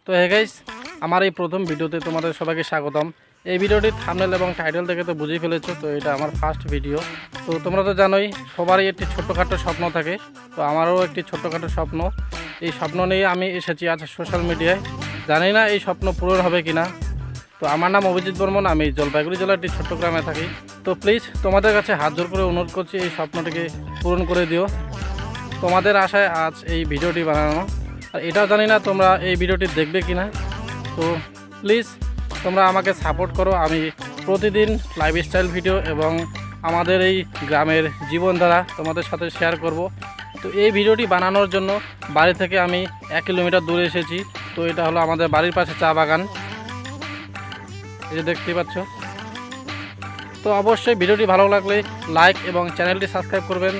তো hey guys, আমার এই প্রথম ভিডিওতে তোমাদের সবাইকে স্বাগতম। এই ভিডিওটি থাম্বনেল এবং টাইটেল দেখে তো বুঝেই ফেলেছো, তো এটা আমার ফার্স্ট ভিডিও। তো তোমরা তো জানোই সবারই একটি ছোট্টখাটো স্বপ্ন থাকে, তো আমারও একটি ছোট্টখাটো স্বপ্ন। এই স্বপ্ন নিয়ে আমি এসেছি আজ সোশ্যাল মিডিয়ায়। জানি না এই স্বপ্ন পূরণ হবে কি না। তো আমার নাম অভিজিৎ বর্মন, আমি জলপাইগুড়ি জেলার একটি ছোট্ট গ্রামে থাকি। তো প্লিজ তোমাদের কাছে হাত জোর করে অনুরোধ করছি, এই স্বপ্নটিকে পূরণ করে দিও। তোমাদের আশায় আজ এই ভিডিওটি বানানো। আর এটাও জানি না তোমরা এই ভিডিওটি দেখবে কি না। তো প্লিজ তোমরা আমাকে সাপোর্ট করো। আমি প্রতিদিন লাইফস্টাইল ভিডিও এবং আমাদের এই গ্রামের জীবনধারা তোমাদের সাথে শেয়ার করব। তো এই ভিডিওটি বানানোর জন্য বাড়ি থেকে আমি 1 কিলোমিটার দূরে এসেছি। তো এটা হলো আমাদের বাড়ির পাশে চা বাগান, এই যে দেখতেই পাচ্ছ। তো অবশ্যই ভিডিওটি ভালো লাগলে লাইক এবং চ্যানেলটি সাবস্ক্রাইব করবেন।